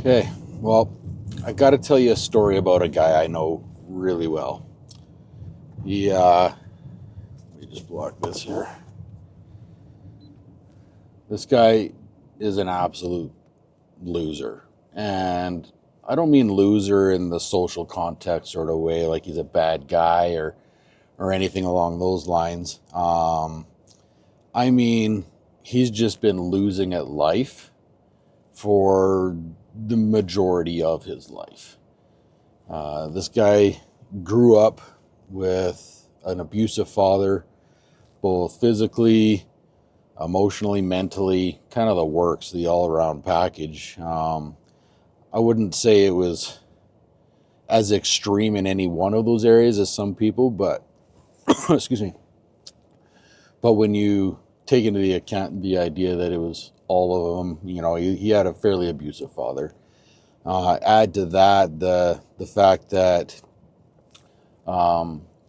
Okay, well, I got to tell you a story about a guy I know really well. Let me just block this here. This guy is an absolute loser. And I don't mean loser in the social context sort of way, like he's a bad guy or anything along those lines. I mean, he's just been losing at life for the majority of his life. This guy grew up with an abusive father, both physically, emotionally, mentally, kind of the works, the all around package. I wouldn't say it was as extreme in any one of those areas as some people, but excuse me. But when you take into the account the idea that it was all of them, he had a fairly abusive father. Add to that the fact that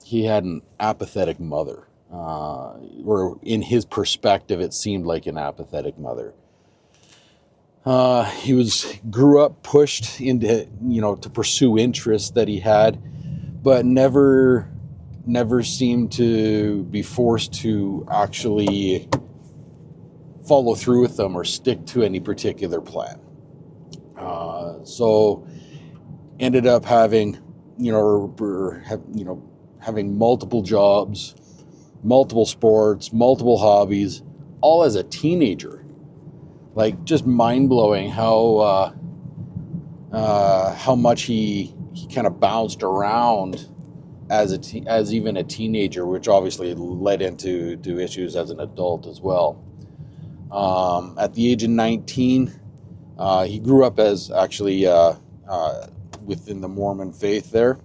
he had an apathetic mother, or in his perspective, it seemed like an apathetic mother. He grew up pushed into to pursue interests that he had, but never seemed to be forced to actually follow through with them or stick to any particular plan. So ended up having having multiple jobs, multiple sports, multiple hobbies, all as a teenager. Like, just mind blowing how much he kind of bounced around as even a teenager, which obviously led into issues as an adult as well. At the age of 19, he grew up as actually within the Mormon faith there,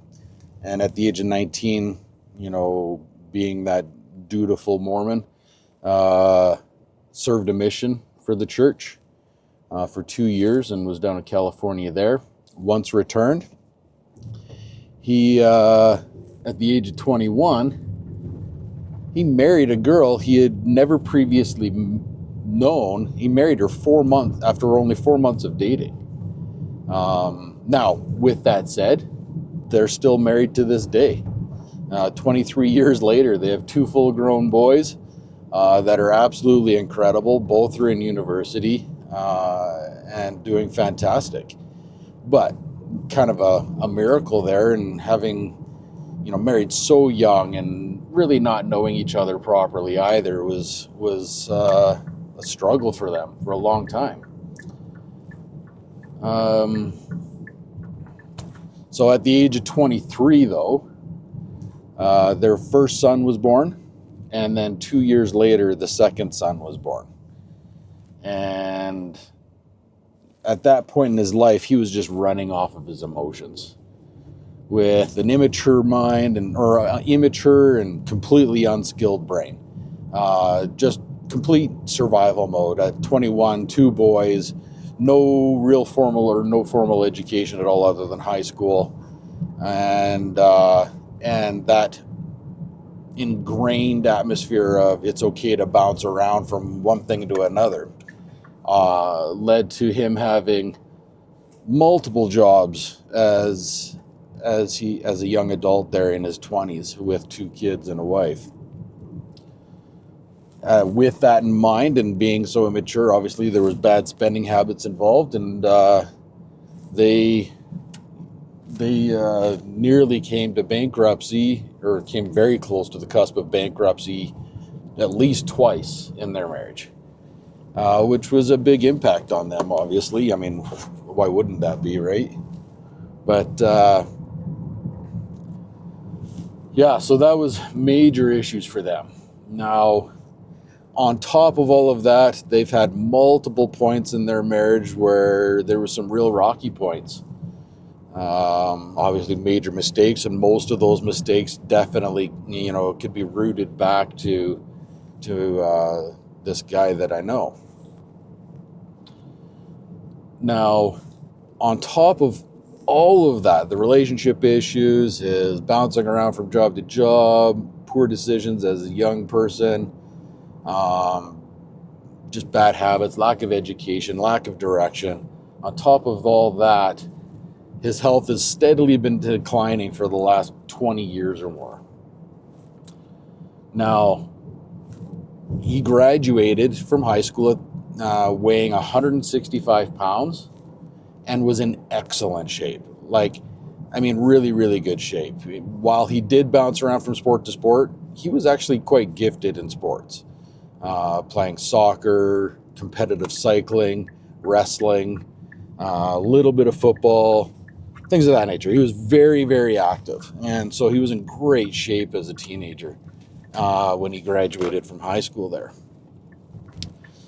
and at the age of 19, being that dutiful Mormon, served a mission for the church for 2 years and was down in California there. Once returned, he, at the age of 21, he married a girl he had never previously known. He married her 4 months after only 4 months of dating. Now, with that said, they're still married to this day. 23 years later, they have 2 full-grown boys that are absolutely incredible. Both are in university and doing fantastic. But kind of a miracle there, and having married so young and really not knowing each other properly either was a struggle for them for a long time. So at the age of 23, though, their first son was born, and then 2 years later, the second son was born. And at that point in his life, he was just running off of his emotions with an immature mind or immature and completely unskilled brain. Just complete survival mode. At 21, 2 boys, no formal education at all other than high school, and that ingrained atmosphere of it's okay to bounce around from one thing to another led to him having multiple jobs as a young adult there in his 20s with 2 kids and a wife. With that in mind, and being so immature, obviously there was bad spending habits involved, and they nearly came to bankruptcy, or came very close to the cusp of bankruptcy at least twice in their marriage, which was a big impact on them, obviously. I mean, why wouldn't that be, right? But yeah, so that was major issues for them. Now, on top of all of that, they've had multiple points in their marriage where there were some real rocky points. Obviously major mistakes, and most of those mistakes definitely, could be rooted back to this guy that I know. Now, on top of all of that, the relationship issues, his bouncing around from job to job, poor decisions as a young person, just bad habits, lack of education, lack of direction, On top of all that, his health has steadily been declining for the last 20 years or more. Now, he graduated from high school weighing 165 pounds and was in excellent shape. Really, really good shape. While he did bounce around from sport to sport, he was actually quite gifted in sports. Playing soccer, competitive cycling, wrestling, a little bit of football, things of that nature. He was very, very active. And so he was in great shape as a teenager when he graduated from high school there.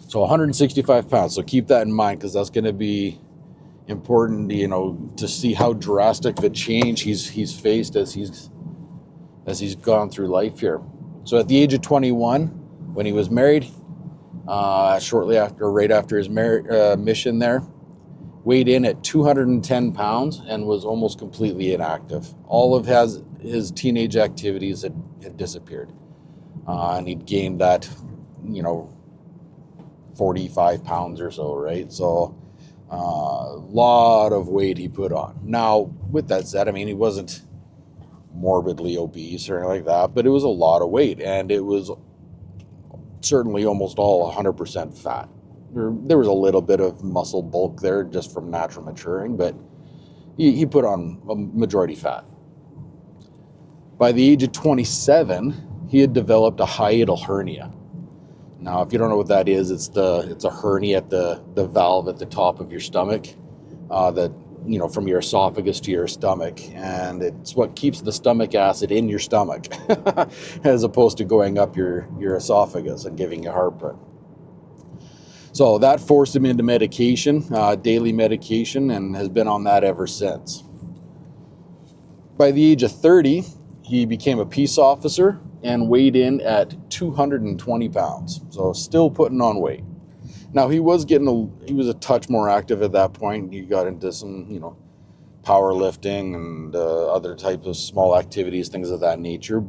So 165 pounds. So keep that in mind, because that's going to be important, to see how drastic of a change he's faced as he's gone through life here. So at the age of 21, when he was married, right after his mission there, weighed in at 210 pounds and was almost completely inactive. All of his teenage activities had disappeared. And he'd gained that, 45 pounds or so, right? So a lot of weight he put on. Now, with that said, he wasn't morbidly obese or anything like that, but it was a lot of weight, and it was certainly almost all 100% fat. There was a little bit of muscle bulk there just from natural maturing, but he put on a majority fat. By the age of 27, he had developed a hiatal hernia. Now, if you don't know what that is, it's a hernia at the valve at the top of your stomach, that from your esophagus to your stomach, and it's what keeps the stomach acid in your stomach, as opposed to going up your esophagus and giving you heartburn. So that forced him into medication, daily medication, and has been on that ever since. By the age of 30, he became a peace officer and weighed in at 220 pounds. So still putting on weight. Now, he was a touch more active at that point. He got into some, powerlifting and other types of small activities, things of that nature.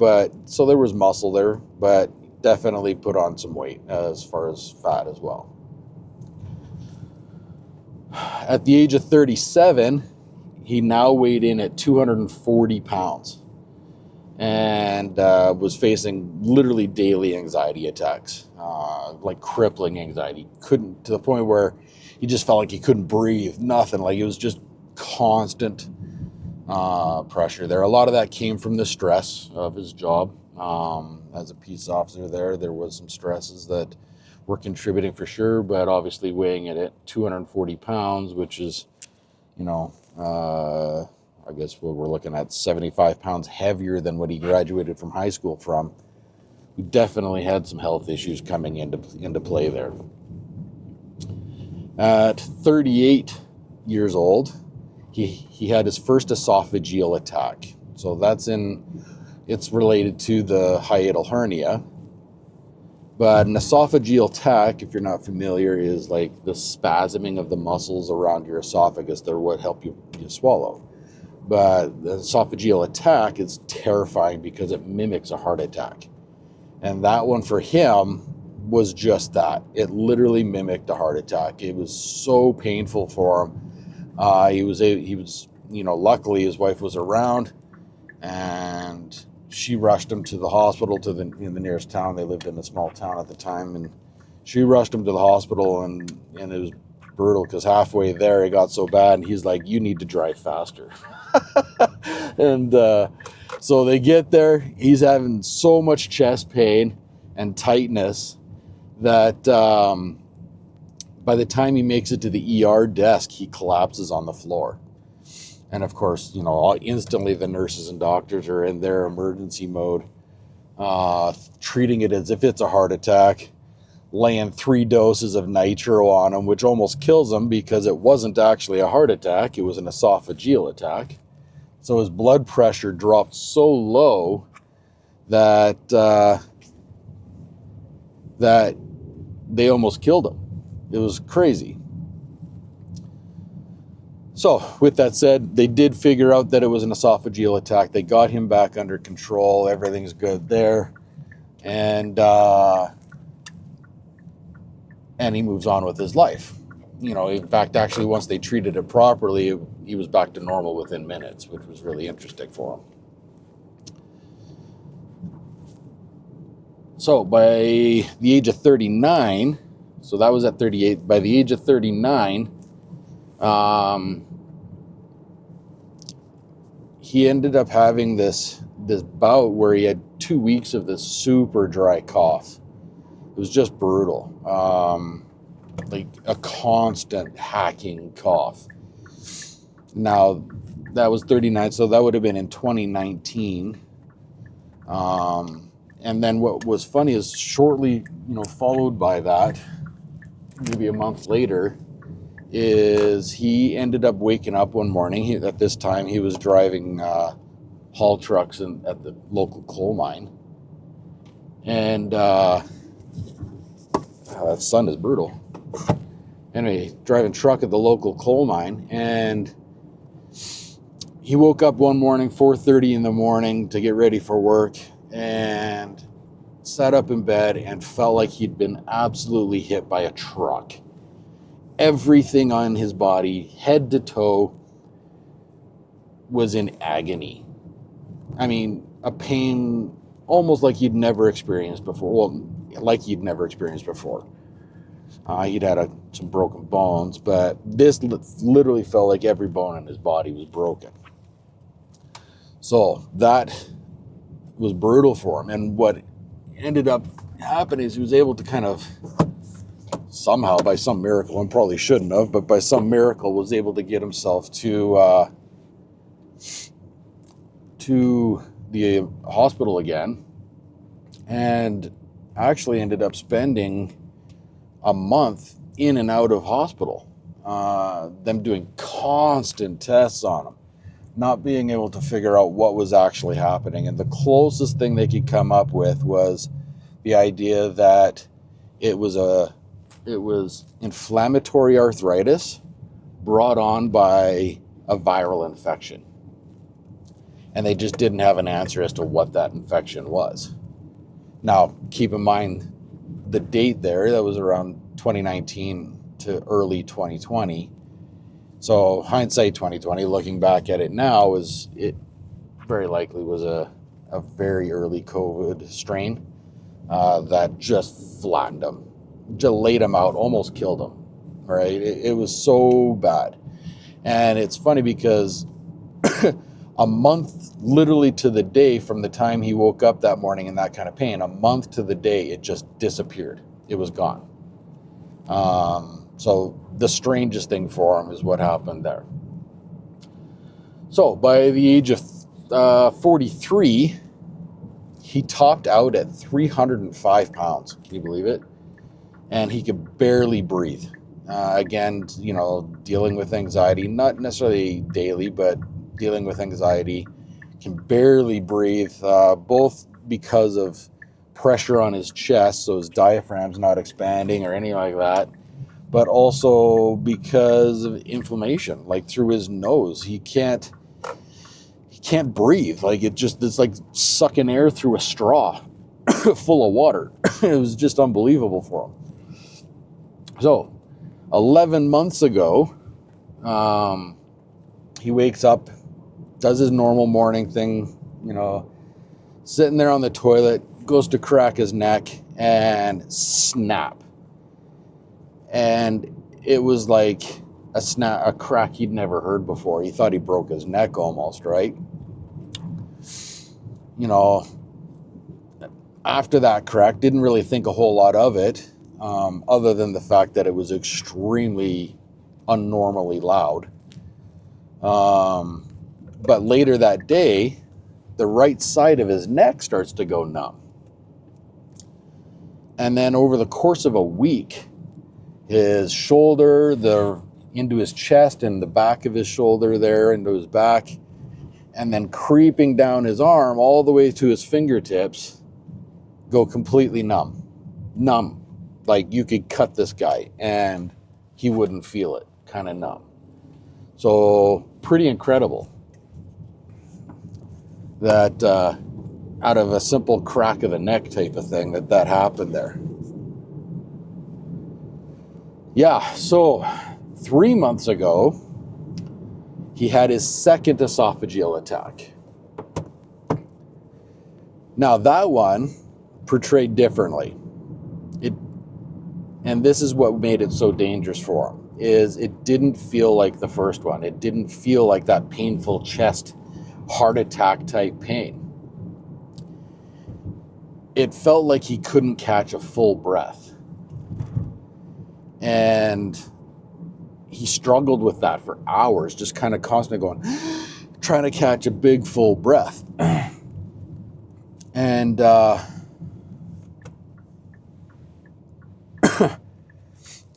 So there was muscle there, but definitely put on some weight as far as fat as well. At the age of 37, he now weighed in at 240 pounds. And was facing literally daily anxiety attacks, like crippling anxiety. To the point where he just felt like he couldn't breathe, nothing. Like it was just constant pressure there. A lot of that came from the stress of his job as a peace officer there. There was some stresses that were contributing for sure, but obviously weighing it at 240 pounds, which is, I guess we're looking at 75 pounds heavier than what he graduated from high school from. He definitely had some health issues coming into play there. At 38 years old, he had his first esophageal attack. So it's related to the hiatal hernia. But an esophageal attack, if you're not familiar, is like the spasming of the muscles around your esophagus that are what help you swallow. But the esophageal attack is terrifying because it mimics a heart attack. And that one for him was just that. It literally mimicked a heart attack. It was so painful for him. He was, luckily his wife was around, and she rushed him to the hospital in the nearest town. They lived in a small town at the time, and she rushed him to the hospital, and it was brutal because halfway there it got so bad, and he's like, "You need to drive faster." And so they get there. He's having so much chest pain and tightness that by the time he makes it to the ER desk, he collapses on the floor. And of course, instantly the nurses and doctors are in their emergency mode, treating it as if it's a heart attack, laying 3 doses of nitro on him, which almost kills him because it wasn't actually a heart attack. It was an esophageal attack. So his blood pressure dropped so low that they almost killed him. It was crazy. So with that said, they did figure out that it was an esophageal attack. They got him back under control. Everything's good there. And he moves on with his life. in fact, actually, once they treated it properly, he was back to normal within minutes, which was really interesting for him. So by the age of 39, so that was at 38, by the age of 39, he ended up having this bout where he had 2 weeks of this super dry cough. It was just brutal. Like a constant hacking cough. Now, that was 39, so that would have been in 2019. And then what was funny is shortly, followed by that, maybe a month later, is he ended up waking up one morning. At this time, he was driving haul trucks at the local coal mine. And that sun is brutal. Anyway, driving truck at the local coal mine, and he woke up one morning, 4:30 in the morning, to get ready for work, and sat up in bed and felt like he'd been absolutely hit by a truck. Everything on his body, head to toe, was in agony. I mean, a pain almost like he'd never experienced before. Well, like he'd never experienced before. He'd had some broken bones, but this literally felt like every bone in his body was broken. So that was brutal for him. And what ended up happening is he was able to kind of somehow, by some miracle, and probably shouldn't have, but by some miracle was able to get himself to the hospital again, and actually ended up spending a month in and out of hospital, them doing constant tests on him, not being able to figure out what was actually happening. And the closest thing they could come up with was the idea that it was inflammatory arthritis brought on by a viral infection. And they just didn't have an answer as to what that infection was. Now, keep in mind the date there, that was around 2019 to early 2020. So hindsight 2020, looking back at it now, it very likely was a very early COVID strain that just flattened him, just laid him out, almost killed him, right? It was so bad. And it's funny because a month, literally to the day from the time he woke up that morning in that kind of pain, a month to the day, it just disappeared. It was gone. So the strangest thing for him is what happened there. So by the age of 43, he topped out at 305 pounds. Can you believe it? And he could barely breathe. Again, dealing with anxiety, not necessarily daily, but dealing with anxiety, can barely breathe, both because of pressure on his chest, so his diaphragm's not expanding or anything like that, but also because of inflammation, like through his nose. He can't breathe. Like it's like sucking air through a straw full of water. It was just unbelievable for him. So 11 months ago, he wakes up, does his normal morning thing, sitting there on the toilet, goes to crack his neck, and snap. And it was like a crack he'd never heard before. He thought he broke his neck almost, right? After that crack, didn't really think a whole lot of it, other than the fact that it was extremely unnormally loud. But later that day, the right side of his neck starts to go numb. And then over the course of a week, his shoulder, into his chest and the back of his shoulder there, into his back, and then creeping down his arm all the way to his fingertips, go completely numb. Numb. Like you could cut this guy and he wouldn't feel it, kind of numb. So pretty incredible that out of a simple crack of the neck type of thing that happened there. Yeah, so 3 months ago, he had his second esophageal attack. Now, that one portrayed differently. And this is what made it so dangerous for him, is it didn't feel like the first one. It didn't feel like that painful chest, heart attack type pain. It felt like he couldn't catch a full breath. And he struggled with that for hours, just kind of constantly going, trying to catch a big full breath. And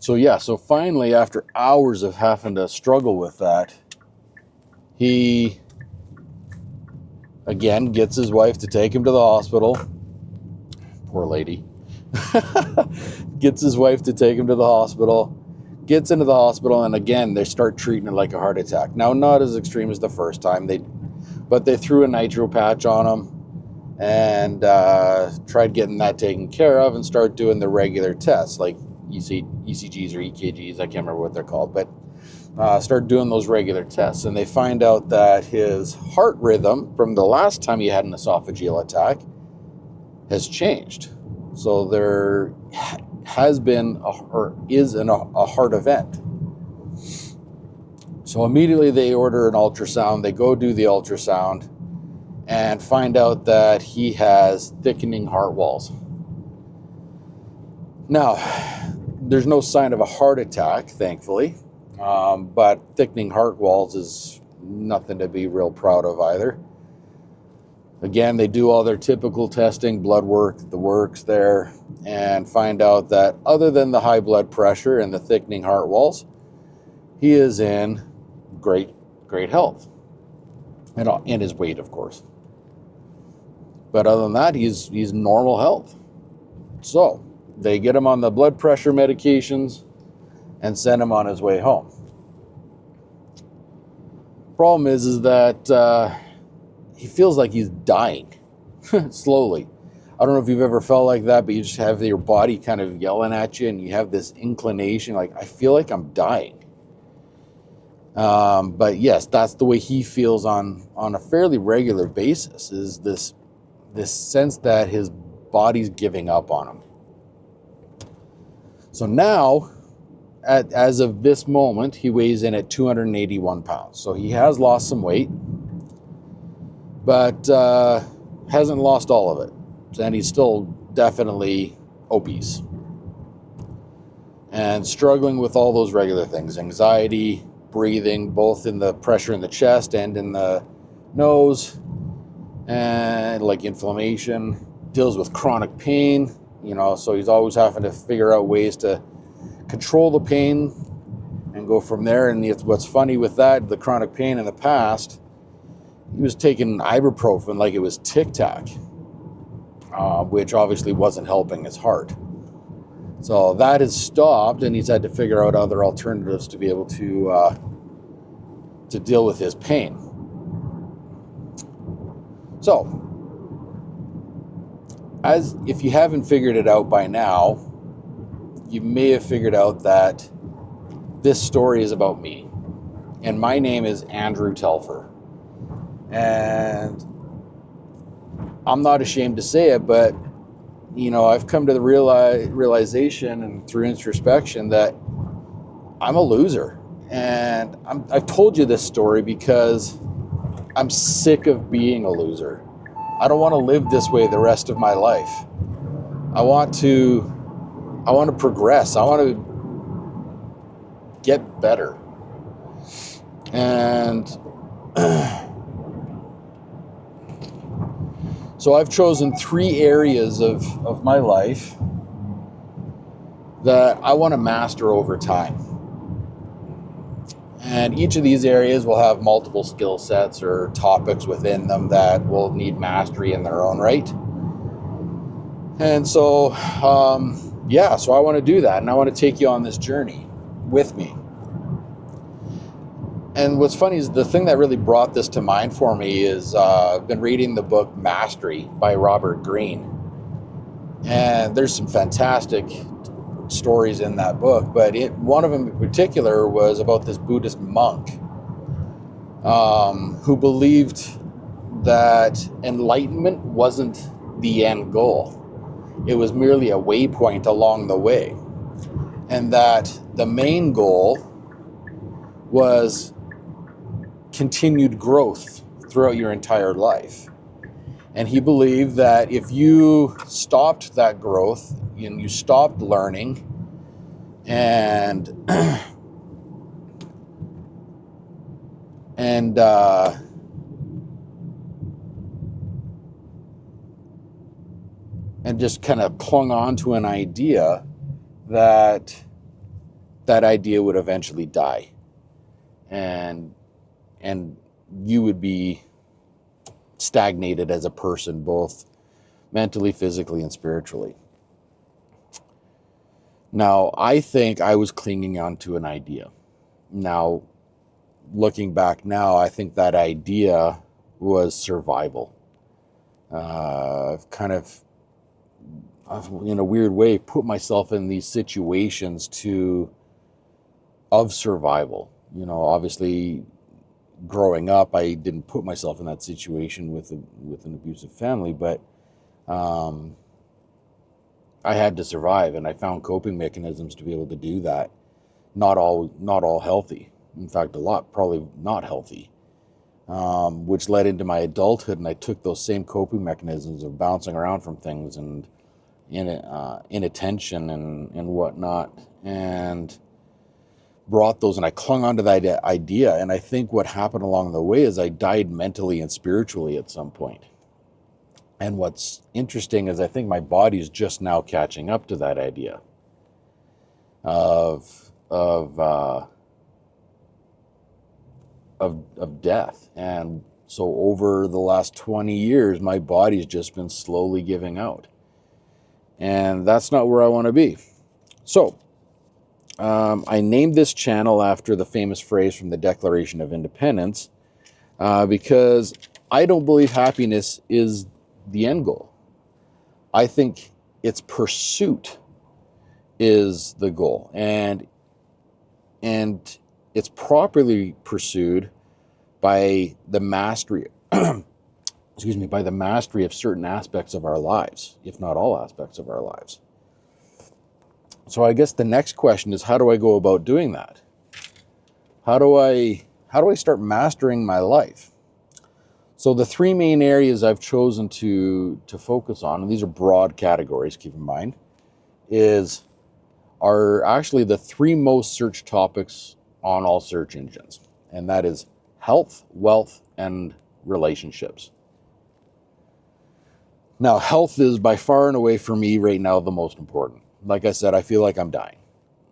so finally, after hours of having to struggle with that, he again gets his wife to take him to the hospital. Poor lady. Gets his wife to take him to the hospital, gets into the hospital, and again, they start treating it like a heart attack. Now, not as extreme as the first time, but they threw a nitro patch on him and tried getting that taken care of and start doing the regular tests, like ECGs or EKGs, I can't remember what they're called, but start doing those regular tests. And they find out that his heart rhythm from the last time he had an esophageal attack has changed. So there has been a heart event. So immediately they order an ultrasound. They go do the ultrasound and find out that he has thickening heart walls. Now, there's no sign of a heart attack, thankfully, but thickening heart walls is nothing to be real proud of either. Again, they do all their typical testing, blood work, the works there, and find out that other than the high blood pressure and the thickening heart walls, he is in great health. And his weight, of course. But other than that, he's normal health. So they get him on the blood pressure medications and send him on his way home. Problem is that he feels like he's dying slowly. I don't know if you've ever felt like that, but you just have your body kind of yelling at you and you have this inclination, like, I feel like I'm dying. But yes, that's the way he feels on a fairly regular basis, is this sense that his body's giving up on him. So now, as of this moment, he weighs in at 281 pounds. So he has lost some weight, but hasn't lost all of it. And he's still definitely obese. And struggling with all those regular things, anxiety, breathing, both in the pressure in the chest and in the nose, and like inflammation, deals with chronic pain, so he's always having to figure out ways to control the pain and go from there. And what's funny with that, the chronic pain in the past, he was taking ibuprofen like it was Tic Tac, which obviously wasn't helping his heart. So that has stopped, and he's had to figure out other alternatives to be able to deal with his pain. So, if you haven't figured it out by now, you may have figured out that this story is about me. And my name is Andrew Telfer. And I'm not ashamed to say it, but, I've come to the realization and through introspection that I'm a loser. And I've told you this story because I'm sick of being a loser. I don't want to live this way the rest of my life. I want to progress. I want to get better. And so I've chosen 3 areas of my life that I want to master over time. And each of these areas will have multiple skill sets or topics within them that will need mastery in their own right. And so, so I want to do that. And I want to take you on this journey with me. And what's funny is the thing that really brought this to mind for me is I've been reading the book Mastery by Robert Greene. And there's some fantastic stories in that book, but one of them in particular was about this Buddhist monk who believed that enlightenment wasn't the end goal. It was merely a waypoint along the way. And that the main goal was continued growth throughout your entire life. And he believed that if you stopped that growth and you stopped learning and and and just kind of clung on to an idea, that idea would eventually die, and you would be stagnated as a person, both mentally, physically, and spiritually. Now, I think I was clinging on to an idea. Now, looking back now, I think that idea was survival. I've kind of, in a weird way, put myself in these situations of survival. Obviously, growing up, I didn't put myself in that situation with an abusive family, but I had to survive, and I found coping mechanisms to be able to do that. Not all healthy. In fact, a lot probably not healthy, which led into my adulthood, and I took those same coping mechanisms of bouncing around from things and inattention and whatnot, and brought those, and I clung onto that idea. And I think what happened along the way is I died mentally and spiritually at some point. And what's interesting is I think my body's just now catching up to that idea of death. And so over the last 20 years, my body's just been slowly giving out. And that's not where I want to be. So I named this channel after the famous phrase from the Declaration of Independence, because I don't believe happiness is the end goal. I think its pursuit is the goal, and it's properly pursued by the mastery by the mastery of certain aspects of our lives, if not all aspects of our lives. So I guess the next question is, how do I go about doing that? How do I start mastering my life? So the three main areas I've chosen to focus on, and these are broad categories, keep in mind, are actually the three most searched topics on all search engines. And that is health, wealth, and relationships. Now, health is by far and away for me right now the most important. Like I said, I feel like I'm dying.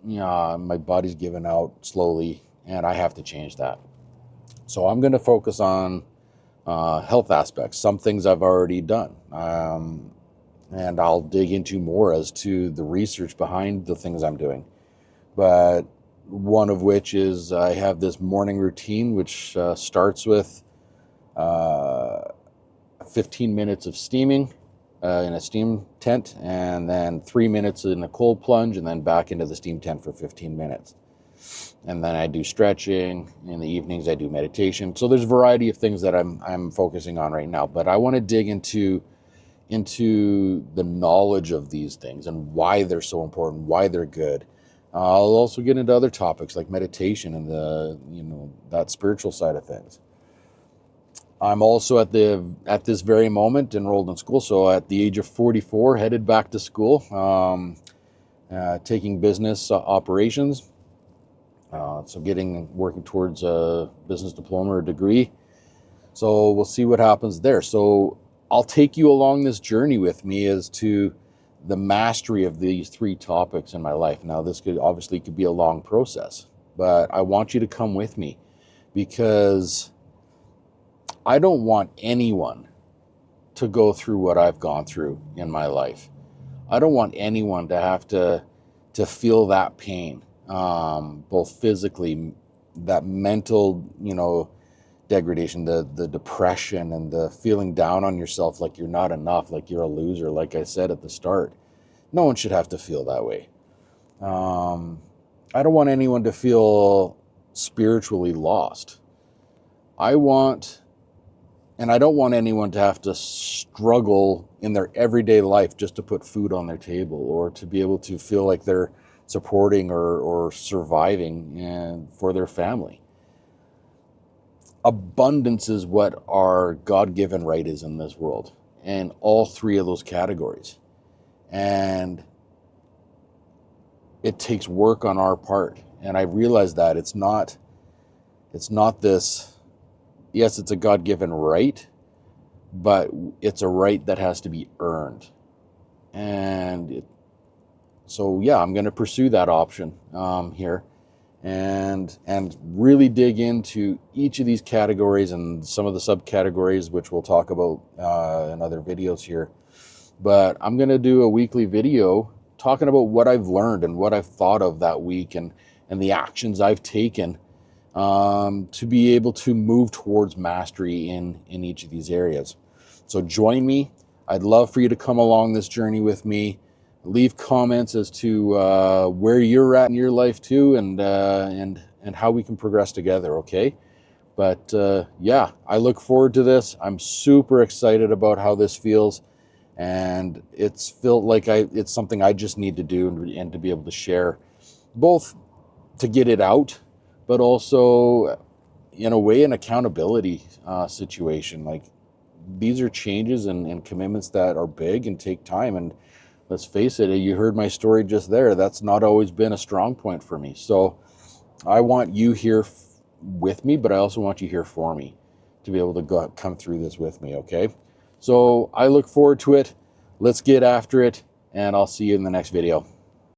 My body's giving out slowly, and I have to change that. So I'm going to focus on health aspects, some things I've already done. And I'll dig into more as to the research behind the things I'm doing. But one of which is I have this morning routine, which starts with 15 minutes of steaming in a steam tent, and then 3 minutes in a cold plunge, and then back into the steam tent for 15 minutes. And then I do stretching. In the evenings, I do meditation. So there's a variety of things that I'm focusing on right now. But I want to dig into the knowledge of these things and why they're so important, why they're good. I'll also get into other topics like meditation and that spiritual side of things. I'm also at this very moment enrolled in school. So at the age of 44, headed back to school, taking business operations. So working towards a business diploma or degree. So we'll see what happens there. So I'll take you along this journey with me as to the mastery of these three topics in my life. Now, this could be a long process, but I want you to come with me, because I don't want anyone to go through what I've gone through in my life. I don't want anyone to have to feel that pain, both physically, that mental, degradation, the depression, and the feeling down on yourself like you're not enough, like you're a loser, like I said at the start. No one should have to feel that way. I don't want anyone to feel spiritually lost. I want, and I don't want anyone to have to struggle in their everyday life just to put food on their table, or to be able to feel like they're supporting or surviving and for their family. Abundance is what our God-given right is in this world, and all three of those categories. And it takes work on our part. And I realize that it's not this, yes, it's a God-given right, but it's a right that has to be earned. And so, yeah, I'm going to pursue that option here, and really dig into each of these categories and some of the subcategories, which we'll talk about in other videos here. But I'm going to do a weekly video talking about what I've learned and what I've thought of that week, and the actions I've taken to be able to move towards mastery in each of these areas. So join me. I'd love for you to come along this journey with me. Leave comments as to where you're at in your life too, and how we can progress together, okay? But yeah, I look forward to this. I'm super excited about how this feels, and it's felt like it's something I just need to do, and to be able to share, both to get it out, but also in a way an accountability situation. Like, these are changes and commitments that are big and take time, and let's face it, you heard my story just there. That's not always been a strong point for me. So I want you here with me, but I also want you here for me to be able to come through this with me, okay? So I look forward to it. Let's get after it, and I'll see you in the next video.